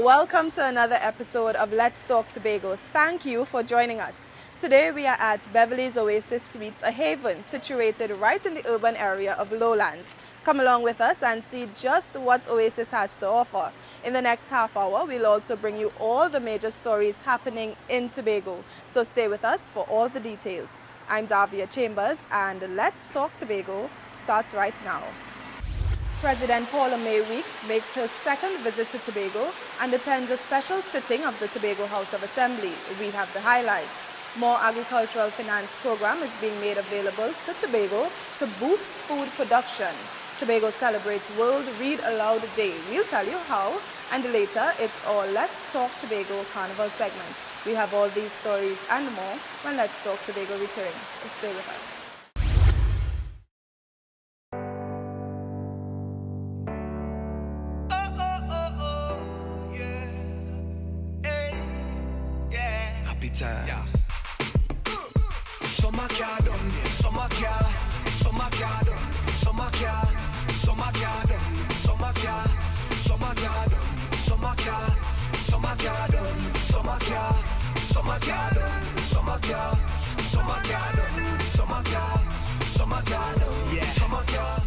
Welcome to another episode of Let's Talk Tobago. Thank you for joining us. Today we are at Beverly Oasis Suites, a haven situated right in the urban area of Lowlands. Come along with us and see just what Oasis has to offer. In the next half hour, we'll also bring you all the major stories happening in Tobago. So stay with us for all the details. I'm Davia Chambers, and Let's Talk Tobago starts right now. President Paula-Mae Weekes makes her second visit to Tobago and attends a special sitting of the Tobago House of Assembly. We have the highlights. More agricultural finance program is being made available to Tobago to boost food production. Tobago celebrates World Read Aloud Day. We'll tell you how. And later, it's our Let's Talk Tobago Carnival segment. We have all these stories and more when Let's Talk Tobago returns. Stay with us. Times. Summer car done, summer car, summer car done, summer car, summer car done, summer car, summer car done, summer car, summer car done, summer car, summer car done, summer car, summer car done, summer car, summer car done, yeah, summer car.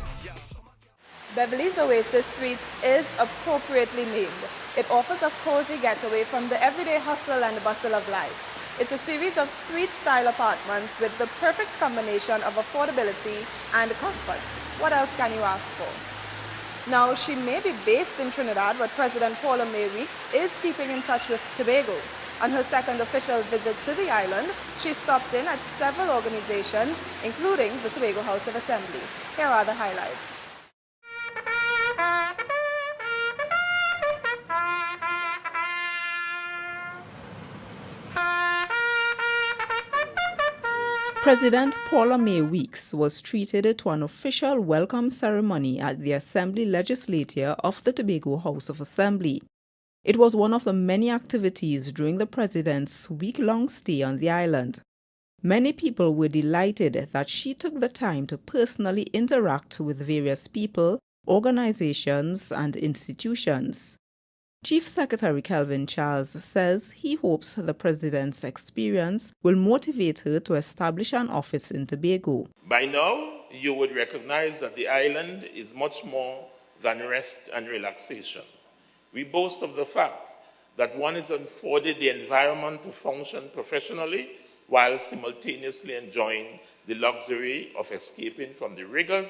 Beverly Oasis Suites is appropriately named. It offers a cozy getaway from the everyday hustle and bustle of life. It's a series of suite-style apartments with the perfect combination of affordability and comfort. What else can you ask for? Now, she may be based in Trinidad, but President Paula-Mae Weekes is keeping in touch with Tobago. On her second official visit to the island, she stopped in at several organizations, including the Tobago House of Assembly. Here are the highlights. President Paula-Mae Weekes was treated to an official welcome ceremony at the Assembly Legislature of the Tobago House of Assembly. It was one of the many activities during the president's week-long stay on the island. Many people were delighted that she took the time to personally interact with various people, organizations, and institutions. Chief Secretary Kelvin Charles says he hopes the president's experience will motivate her to establish an office in Tobago. By now, you would recognize that the island is much more than rest and relaxation. We boast of the fact that one is afforded the environment to function professionally while simultaneously enjoying the luxury of escaping from the rigors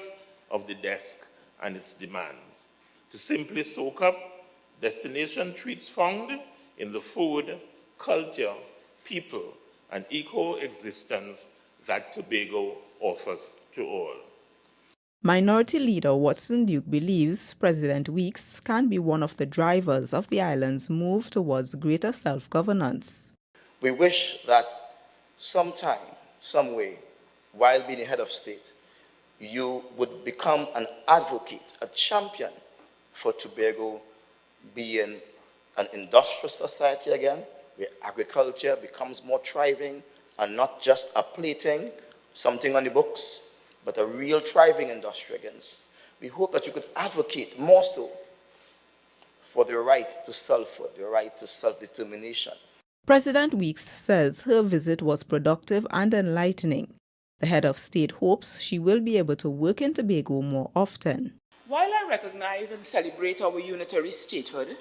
of the desk and its demands. To simply soak up destination treats found in the food, culture, people, and eco-existence that Tobago offers to all. Minority Leader Watson Duke believes President Weekes can be one of the drivers of the island's move towards greater self-governance. We wish that sometime, some way, while being head of state, you would become an advocate, a champion for Tobago being an industrial society again, where agriculture becomes more thriving and not just a plaything, something on the books, but a real thriving industry again. We hope that you could advocate more so for the right to selfhood, the right to self-determination. President Weekes says her visit was productive and enlightening. The head of state hopes she will be able to work in Tobago more often. While I recognize and celebrate our unitary statehood,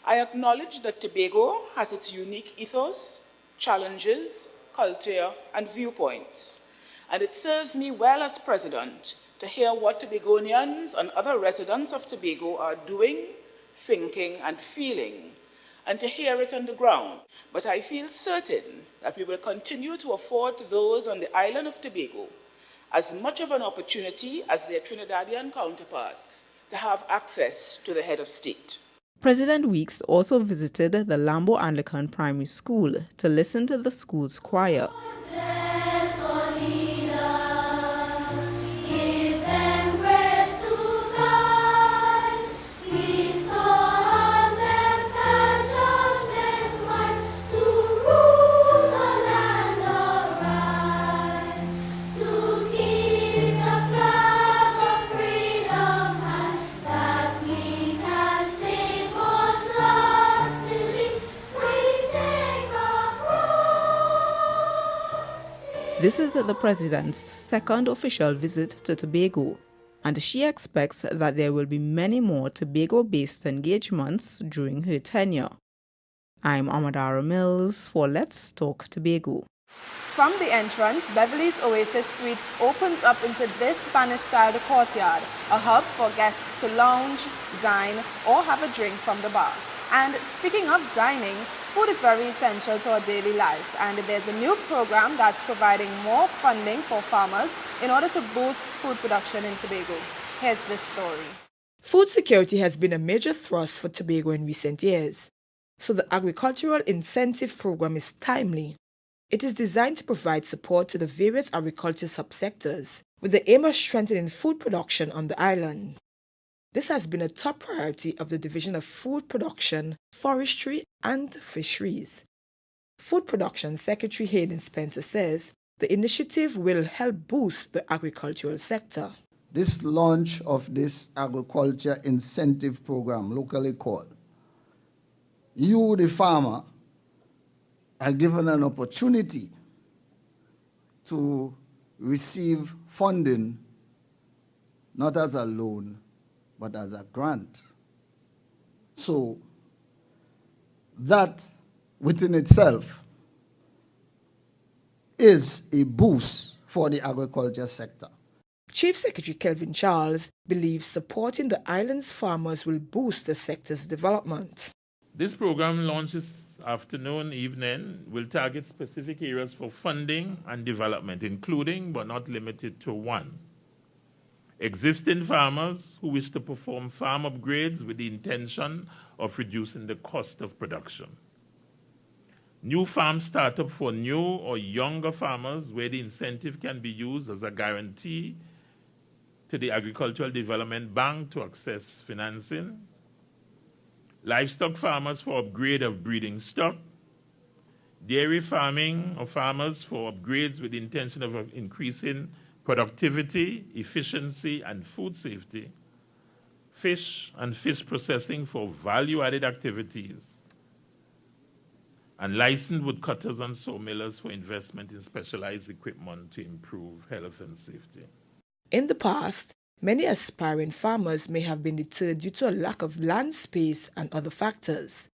I acknowledge that Tobago has its unique ethos, challenges, culture, and viewpoints. And it serves me well as president to hear what Tobagonians and other residents of Tobago are doing, thinking, and feeling, and to hear it on the ground. But I feel certain that we will continue to afford those on the island of Tobago as much of an opportunity as their Trinidadian counterparts to have access to the head of state. President Weekes also visited the Lambo Anglican Primary School to listen to the school's choir. This is the President's second official visit to Tobago, and she expects that there will be many more Tobago-based engagements during her tenure. I'm Amadara Mills for Let's Talk Tobago. From the entrance, Beverly's Oasis Suites opens up into this Spanish-styled courtyard, a hub for guests to lounge, dine, or have a drink from the bar. And speaking of dining, food is very essential to our daily lives, and there's a new program that's providing more funding for farmers in order to boost food production in Tobago. Here's this story. Food security has been a major thrust for Tobago in recent years, so the agricultural incentive program is timely. It is designed to provide support to the various agriculture subsectors with the aim of strengthening food production on the island. This has been a top priority of the Division of Food Production, Forestry and Fisheries. Food Production Secretary Hayden Spencer says the initiative will help boost the agricultural sector. This launch of this agriculture incentive program, locally called, you, the farmer, are given an opportunity to receive funding, not as a loan, but as a grant. So that within itself is a boost for the agriculture sector. Chief Secretary Kelvin Charles believes supporting the island's farmers will boost the sector's development. This program launches afternoon, evening, will target specific areas for funding and development, including but not limited to 1. Existing farmers who wish to perform farm upgrades with the intention of reducing the cost of production. New farm startup for new or younger farmers where the incentive can be used as a guarantee to the Agricultural Development Bank to access financing. Livestock farmers for upgrade of breeding stock, dairy farming or farmers for upgrades with the intention of increasing productivity, efficiency, and food safety, fish and fish processing for value-added activities, and licensed woodcutters and sawmillers for investment in specialized equipment to improve health and safety. In the past, many aspiring farmers may have been deterred due to a lack of land space and other factors.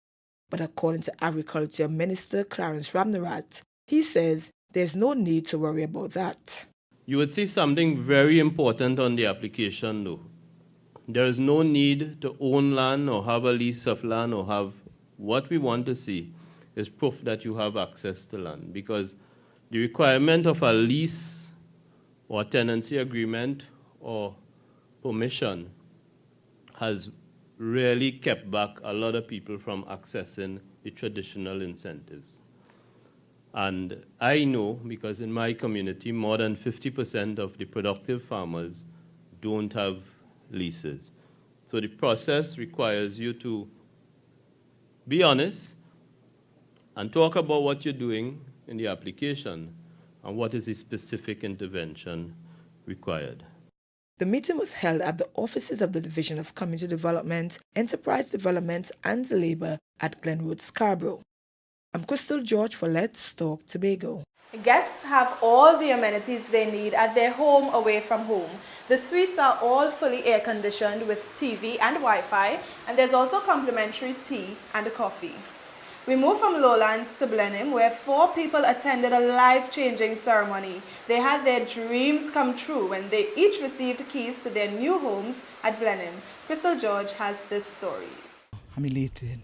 But according to Agriculture Minister Clarence Ramnarat, he says there's no need to worry about that. You would see something very important on the application though. There is no need to own land or have a lease of land or have what we want to see is proof that you have access to land, because the requirement of a lease or tenancy agreement or permission has really kept back a lot of people from accessing the traditional incentives. And I know, because in my community, more than 50% of the productive farmers don't have leases. So the process requires you to be honest and talk about what you're doing in the application and what is the specific intervention required. The meeting was held at the offices of the Division of Community Development, Enterprise Development and Labor at Glenwood, Scarborough. I'm Crystal George for Let's Talk Tobago. Guests have all the amenities they need at their home away from home. The suites are all fully air-conditioned with TV and Wi-Fi, and there's also complimentary tea and coffee. We moved from Lowlands to Blenheim, where 4 people attended a life-changing ceremony. They had their dreams come true when they each received keys to their new homes at Blenheim. Crystal George has this story. I'm elated.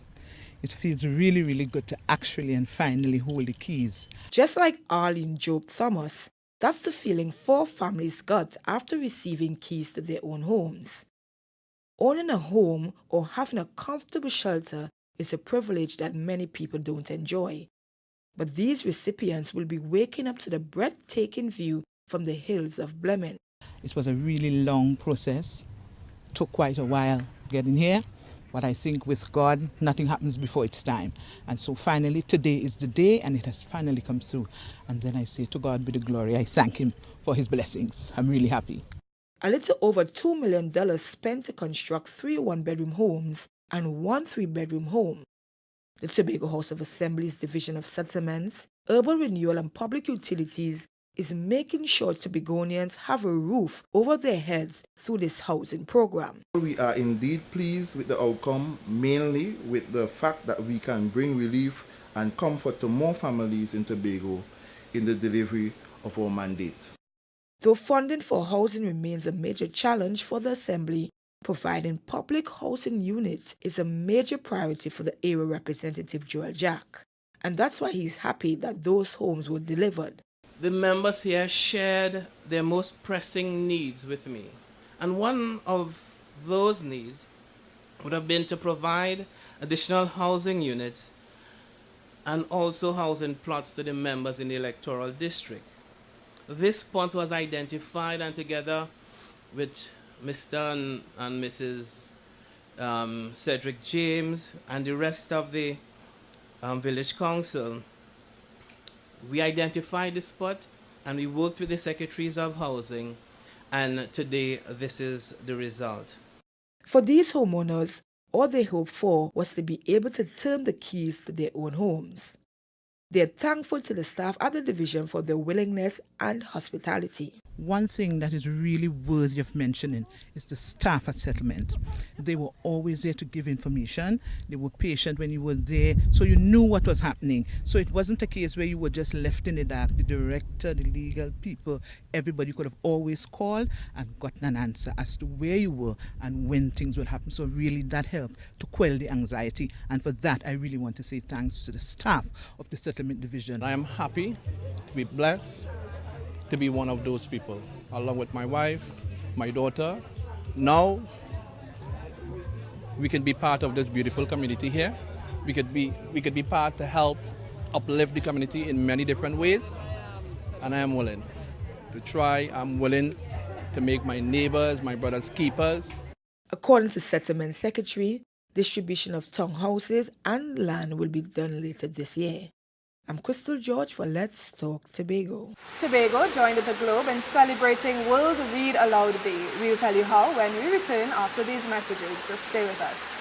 It feels really, really good to actually and finally hold the keys. Just like Arlene Job Thomas, that's the feeling 4 families got after receiving keys to their own homes. Owning a home or having a comfortable shelter is a privilege that many people don't enjoy. But these recipients will be waking up to the breathtaking view from the hills of Blenheim. It was a really long process. Took quite a while getting here, but I think with God, nothing happens before its time. And so finally, today is the day, and it has finally come through. And then I say, to God be the glory. I thank Him for His blessings. I'm really happy. A little over $2 million spent to construct 3 one-bedroom homes and 1 3-bedroom home. The Tobago House of Assembly's Division of Settlements, Urban Renewal and Public Utilities is making sure Tobagonians have a roof over their heads through this housing program. We are indeed pleased with the outcome, mainly with the fact that we can bring relief and comfort to more families in Tobago in the delivery of our mandate. Though funding for housing remains a major challenge for the Assembly, providing public housing units is a major priority for the area representative Joel Jack. And that's why he's happy that those homes were delivered. The members here shared their most pressing needs with me. And one of those needs would have been to provide additional housing units and also housing plots to the members in the electoral district. This spot was identified, and together with Mr. and Mrs. Cedric James and the rest of the village council, we identified the spot and we worked with the secretaries of housing, and today this is the result. For these homeowners, all they hoped for was to be able to turn the keys to their own homes. They are thankful to the staff at the division for their willingness and hospitality. One thing that is really worthy of mentioning is the staff at settlement. They were always there to give information. They were patient when you were there, so you knew what was happening. So it wasn't a case where you were just left in the dark. The director, the legal people, everybody could have always called and gotten an answer as to where you were and when things would happen. So really that helped to quell the anxiety. And for that, I really want to say thanks to the staff of the settlement division. I am happy to be blessed to be one of those people, along with my wife, my daughter. Now, we can be part of this beautiful community here. We could be part to help uplift the community in many different ways, and I am willing to try. I'm willing to make my neighbors, my brothers, keepers. According to Settlement Secretary, distribution of townhouses and land will be done later this year. I'm Crystal George for Let's Talk Tobago. Tobago joined the globe in celebrating World Read Aloud Day. We'll tell you how when we return after these messages, so stay with us.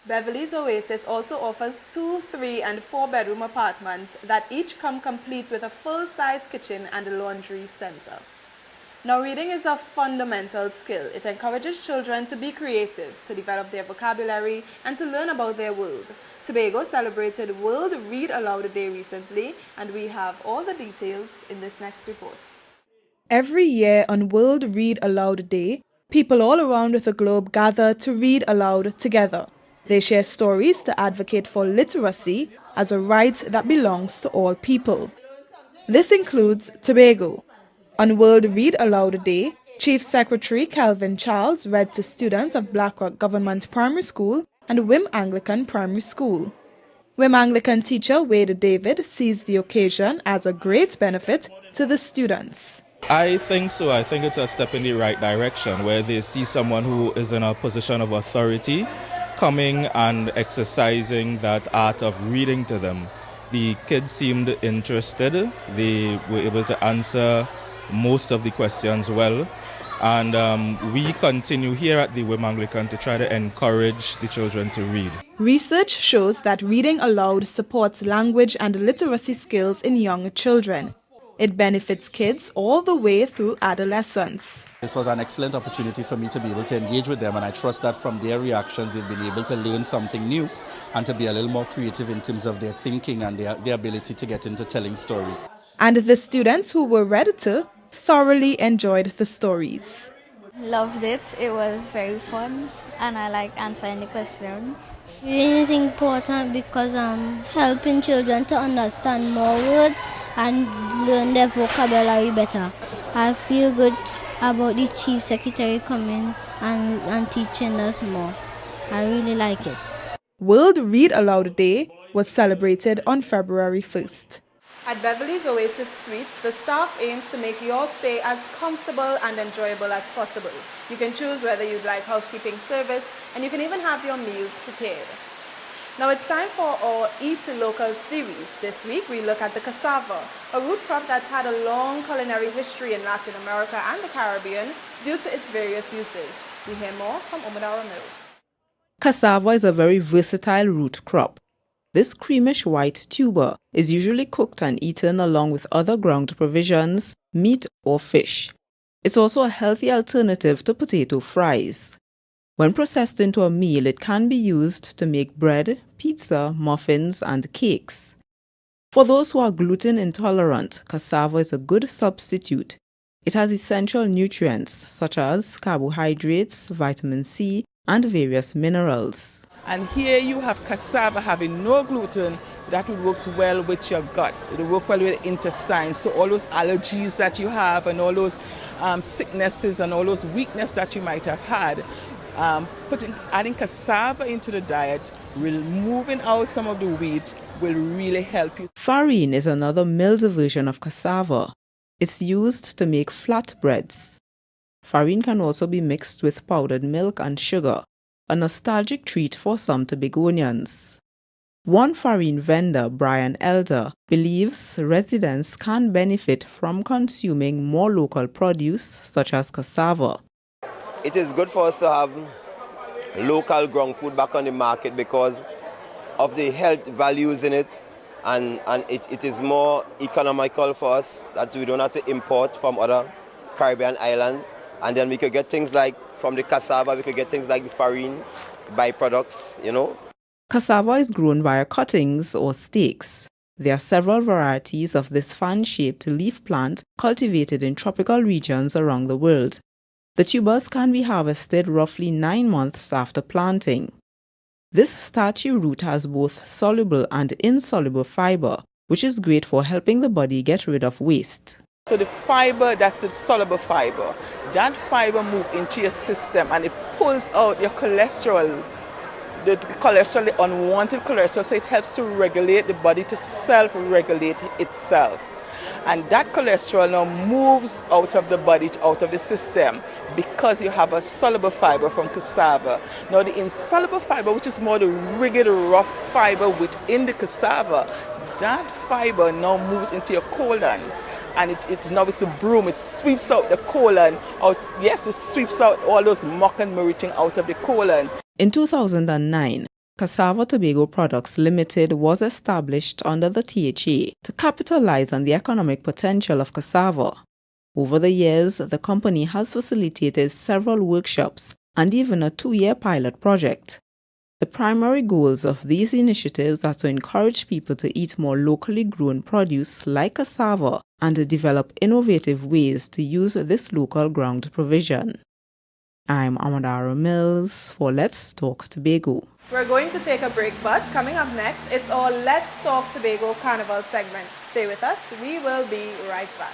Beverly Oasis also offers 2, 3, and 4-bedroom apartments that each come complete with a full-size kitchen and a laundry center. Now, reading is a fundamental skill. It encourages children to be creative, to develop their vocabulary, and to learn about their world. Tobago celebrated World Read Aloud Day recently, and we have all the details in this next report. Every year on World Read Aloud Day, people all around the globe gather to read aloud together. They share stories to advocate for literacy as a right that belongs to all people. This includes Tobago. On World Read Aloud Day, Chief Secretary Calvin Charles read to students of Blackrock Government Primary School and Wim Anglican Primary School. Wim Anglican teacher Wade David sees the occasion as a great benefit to the students. I think so. I think it's a step in the right direction where they see someone who is in a position of authority coming and exercising that art of reading to them. The kids seemed interested. They were able to answer most of the questions well. And we continue here at the Wim Anglican to try to encourage the children to read. Research shows that reading aloud supports language and literacy skills in young children. It benefits kids all the way through adolescence. This was an excellent opportunity for me to be able to engage with them, and I trust that from their reactions they've been able to learn something new and to be a little more creative in terms of their thinking and their ability to get into telling stories. And the students who were read to thoroughly enjoyed the stories. Loved it. It was very fun and I like answering the questions. Reading is important because helping children to understand more words and learn their vocabulary better. I feel good about the Chief Secretary coming and teaching us more. I really like it. World Read Aloud Day was celebrated on February 1st. At Beverly Oasis Suites, the staff aims to make your stay as comfortable and enjoyable as possible. You can choose whether you'd like housekeeping service, and you can even have your meals prepared. Now it's time for our Eat Local series. This week we look at the cassava, a root crop that's had a long culinary history in Latin America and the Caribbean due to its various uses. We hear more from Omadara Mills. Cassava is a very versatile root crop. This creamish white tuber is usually cooked and eaten along with other ground provisions, meat or fish. It's also a healthy alternative to potato fries. When processed into a meal, it can be used to make bread, pizza, muffins, and cakes. For those who are gluten intolerant, cassava is a good substitute. It has essential nutrients such as carbohydrates, vitamin C, and various minerals. And here you have cassava having no gluten. That would work well with your gut. It will work well with the intestines. So all those allergies that you have and all those sicknesses and all those weakness that you might have had, adding cassava into the diet, removing out some of the wheat, will really help you. Farine is another milled version of cassava. It's used to make flatbreads. Farine can also be mixed with powdered milk and sugar, a nostalgic treat for some Tobagonians. One farine vendor, Brian Elder, believes residents can benefit from consuming more local produce such as cassava. It is good for us to have local ground food back on the market because of the health values in it, and it is more economical for us that we don't have to import from other Caribbean islands, and then we could get things like from the cassava, we could get things like the farine, byproducts, you know. Cassava is grown via cuttings or stakes. There are several varieties of this fan-shaped leaf plant cultivated in tropical regions around the world. The tubers can be harvested roughly 9 months after planting. This starchy root has both soluble and insoluble fiber, which is great for helping the body get rid of waste. So the fiber, that's the soluble fiber. That fiber moves into your system and it pulls out your cholesterol, the cholesterol, the unwanted cholesterol, so it helps to regulate the body to self-regulate itself. And that cholesterol now moves out of the body, out of the system, because you have a soluble fiber from cassava. Now the insoluble fiber, which is more the rigid, rough fiber within the cassava, that fiber now moves into your colon. And it's a broom, it sweeps out the colon out. Yes, it sweeps out all those muck and meriting out of the colon. In 2009, Cassava Tobago Products Limited was established under the THA to capitalize on the economic potential of cassava. Over the years, the company has facilitated several workshops and even a 2-year pilot project. The primary goals of these initiatives are to encourage people to eat more locally grown produce like cassava and to develop innovative ways to use this local ground provision. I'm Amadara Mills for Let's Talk Tobago. We're going to take a break, but coming up next, it's our Let's Talk Tobago Carnival segment. Stay with us. We will be right back.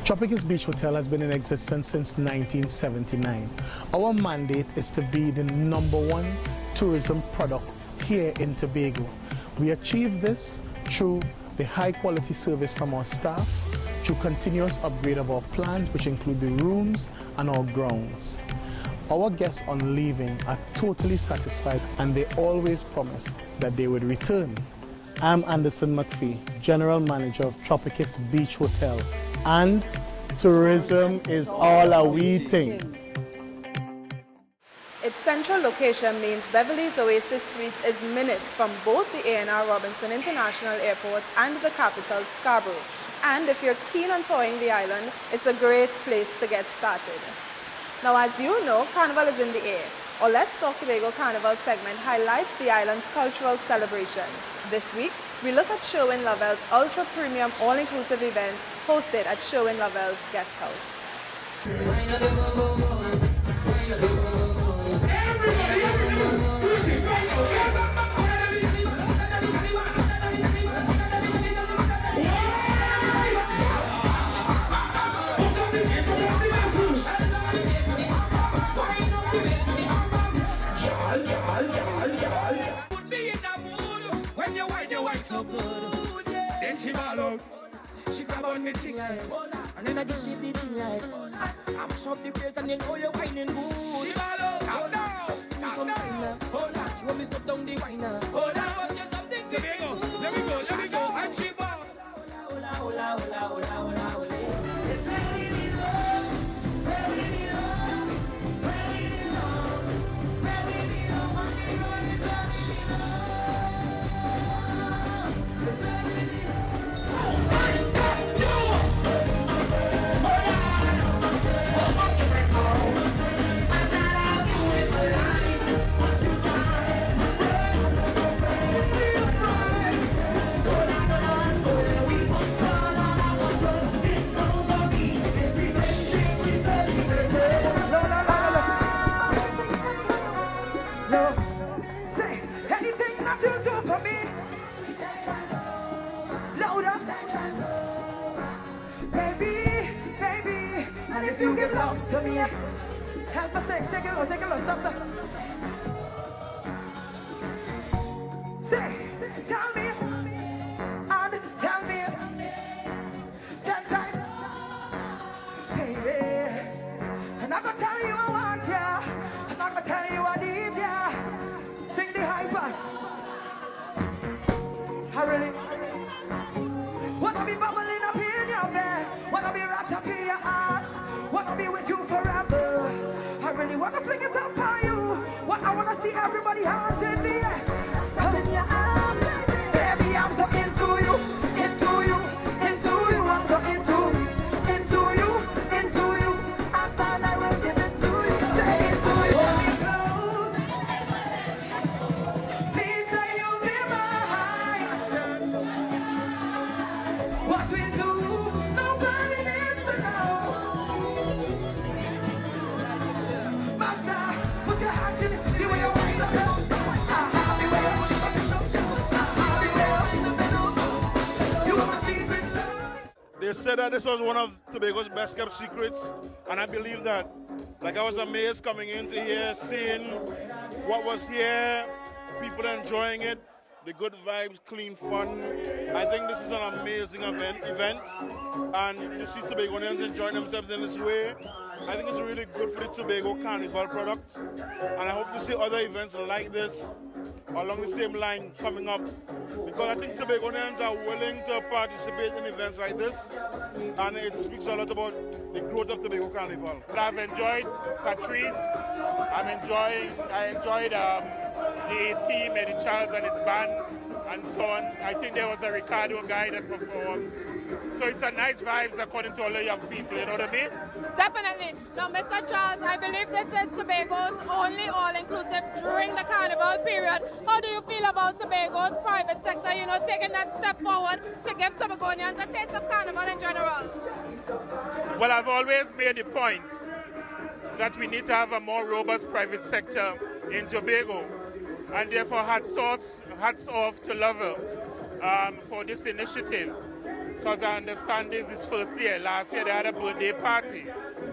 Tropicus Beach Hotel has been in existence since 1979. Our mandate is to be the #1 tourism product here in Tobago. We achieve this through the high quality service from our staff, through continuous upgrade of our plant, which include the rooms and our grounds. Our guests on leaving are totally satisfied and they always promise that they would return. I'm Anderson McPhee, General Manager of Tropicus Beach Hotel, and tourism is all a wee thing. Its central location means Beverly Oasis Suites is minutes from both the A&R Robinson International Airport and the capital, Scarborough. And if you're keen on touring the island, it's a great place to get started. Now, as you know, Carnival is in the air. Our Let's Talk Tobago Carnival segment highlights the island's cultural celebrations. This week, we look at Sherwin Lovell's ultra-premium all-inclusive event hosted at Sherwin Lovell's guest house. So good, yeah. Then she ball out. She grab on me thing like, and then I give she the thing like, I'm shop the place and then oh you're whining good. She ball out, just winer. Hold on, when me stop down the winer. Hold on, but there's something to me. Let me go, and she ball. Hola, hola, hola, hola, hola, hola. It's ready to love, ready to love, ready to love, ready to love. Money, money, ready to love. It's ready to you do for me, louder, baby, baby. And if you give love to me, help us sing. Take it low, stop. Say, tell me, and tell me 10 times, baby. And I'm gonna tell you I want ya, and I'm gonna tell you I need ya. Sing the high part. I really wanna be bubbling up in your bed, wanna be wrapped up in your arms, wanna be with you forever. I really wanna fling it up on you. What I wanna see everybody hands in the air, up in your arms, baby. I'm so into you, into you, into you. I'm so into you, into you. I'm so I will give it to you. Say into you. Hold me close. Please say you'll be mine. What we do, nobody needs to know. Massa, put your hands in it, the way you wind up. The way you push up the shoulders. You are my secret love. They said that this was one of Tobago's best kept secrets, and I believe that. Like, I was amazed coming into here, seeing what was here, people enjoying it, the good vibes, clean fun. I think this is an amazing event, and to see Tobagonians enjoying themselves in this way, I think it's really good for the Tobago carnival product, and I hope to see other events like this along the same line coming up, because I think Tobagonians are willing to participate in events like this, and it speaks a lot about the growth of Tobago Carnival. I've enjoyed Patrice. I enjoyed the team, Eddie Charles and his band, and so on. I think there was a Ricardo guy that performed. So it's a nice vibes according to all the young people, you know what I mean? Definitely. Now, Mr. Charles, I believe this is Tobago's only all-inclusive during the carnival period. How do you feel about Tobago's private sector, you know, taking that step forward to give Tobagonians a taste of carnival in general? Well, I've always made the point that we need to have a more robust private sector in Tobago, and therefore hats off to Lovell for this initiative, because I understand this is first year. Last year they had a birthday party,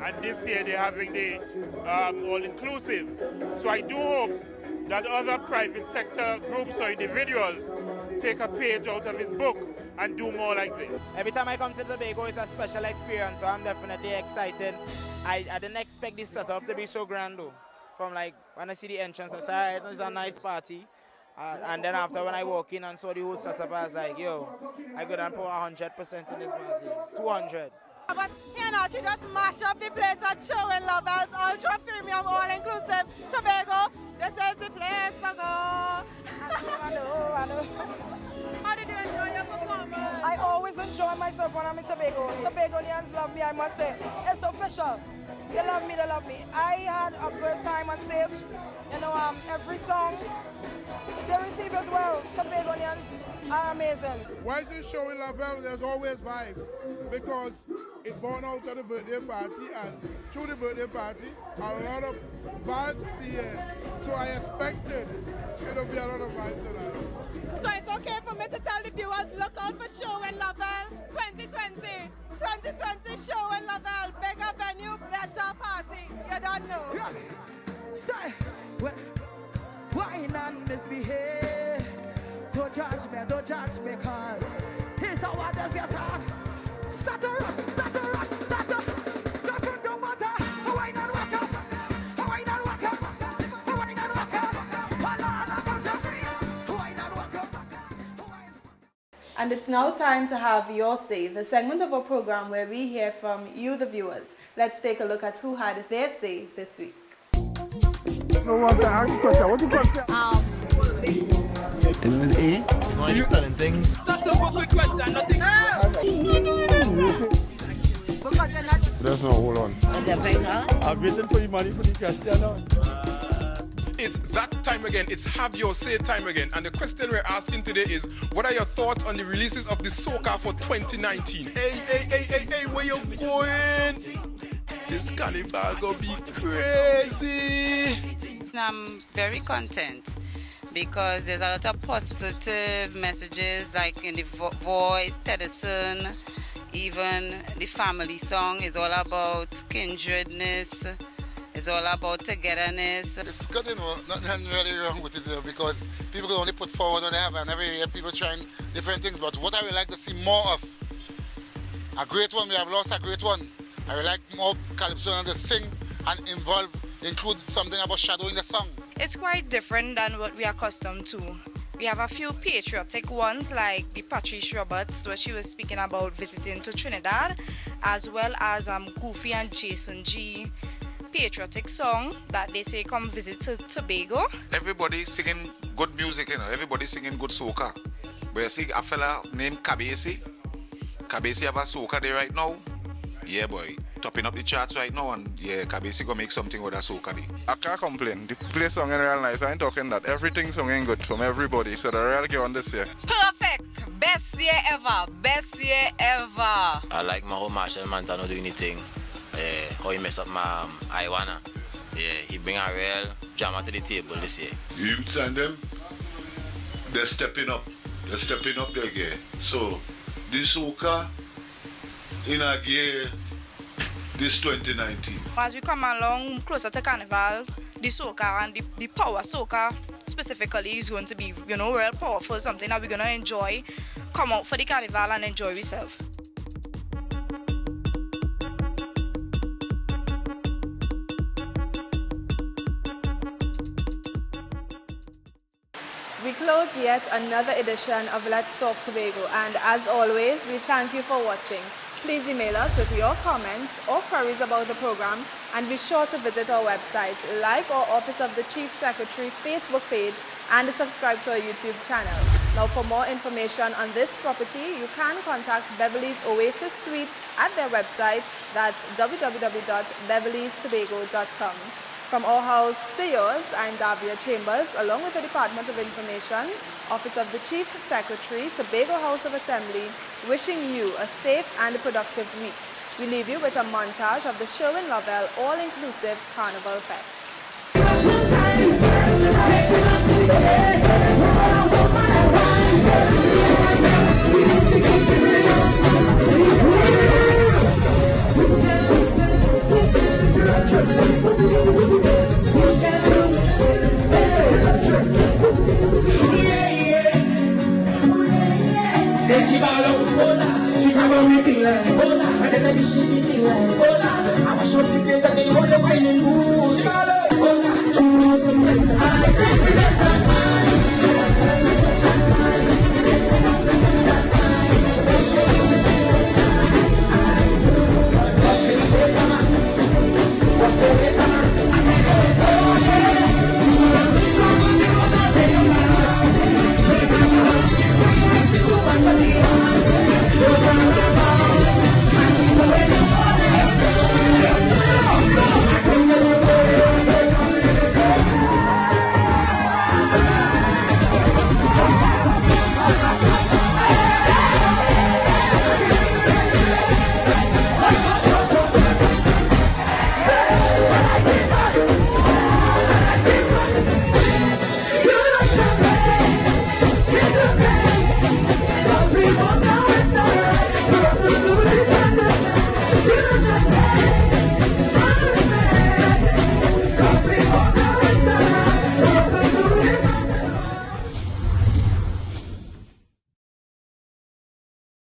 and this year they're having the all-inclusive. So I do hope that other private sector groups or individuals take a page out of his book and do more like this. Every time I come to Tobago, it's a special experience, so I'm definitely excited. I didn't expect this setup to be so grand though. From like, when I see the entrance, I said, alright, it's a nice party. And then after when I walk in and saw the whole setup, I was like, yo, I go and put 100% in this party, 200. But you know, she just mash up the place at Sherwin Lovell's ultra premium all-inclusive Tobago. This is the place to go. I know. How did you enjoy your performance? I always enjoy myself when I'm in Tobago. Tobagonians love me, I must say. It's official. They love me, they love me. I had a great time on stage. You know, every song, they receive as well. Tobagonians are amazing. Why is it showing Lovell? There's always vibes, because it's born out of the birthday party, and through the birthday party, a lot of vibes be here. So I expected it'll be a lot of vibes tonight. So it's okay for me to tell the viewers, look out for Sherwin Lovell 2020. 2020 Sherwin Lovell, bigger venue, better party. You don't know. Yeah. Say, wine and misbehave. Don't judge me, cause here's how others get on. Start to rock, start to rock, start to don't matter. Wine and walk up, wine and walk up, wine and walk up. And it's now time to have Your Say, the segment of our program where we hear from you, the viewers. Let's take a look at who had their say this week. What's the question? The name is A. He's only spelling things. That's a quick question, nothing. That's not, hold on. I'm waiting for the money for the question now. It's that time again. It's Have Your Say time again. And the question we're asking today is, what are your thoughts on the releases of the soca for 2019? Hey, where you going? This carnival gonna be crazy. I'm very content because there's a lot of positive messages, like in the voice, Teddyson, even the family song is all about kindredness. It's all about togetherness. It's good, you know, nothing really wrong with it, you know, because people can only put forward what they have, and every year people trying different things. But what I would like to see more of, a great one, we have lost a great one. I would like more calypso and to sing and include something about shadowing the song. It's quite different than what we are accustomed to. We have a few patriotic ones like the Patrice Roberts, where she was speaking about visiting to Trinidad, as well as Goofy and Jason G. Patriotic song that they say come visit to Tobago. Everybody singing good music, you know. Everybody singing good soca. But you see a fella named Kabesi. Kabesi have a soca there right now. Yeah, boy, topping up the charts right now, and yeah, Kabesi gonna make something with a soca there. I can't complain. The play song is real nice. I ain't talking that. Everything singing good from everybody. So the real get on this year. Perfect. Best year ever. Best year ever. I like my whole Marshall Montano doing anything. How he mess up my Iwana. Yeah, he bring a real drama to the table this year. Youths and them, they're stepping up. They're stepping up their gear. So, this soca in a gear this 2019. As we come along closer to Carnival, the soca and the power soca specifically is going to be, you know, real powerful, something that we're going to enjoy. Come out for the Carnival and enjoy yourself. We close yet another edition of Let's Talk Tobago, and as always, we thank you for watching. Please email us with your comments or queries about the program, and be sure to visit our website, like our Office of the Chief Secretary Facebook page, and subscribe to our YouTube channel. Now, for more information on this property, you can contact Beverly Oasis Suites at their website, that's www.beverlystobago.com. From our house to yours, I'm Davia Chambers, along with the Department of Information, Office of the Chief Secretary, Tobago House of Assembly, wishing you a safe and productive week. We leave you with a montage of the Sherwin Lovell all-inclusive carnival fest.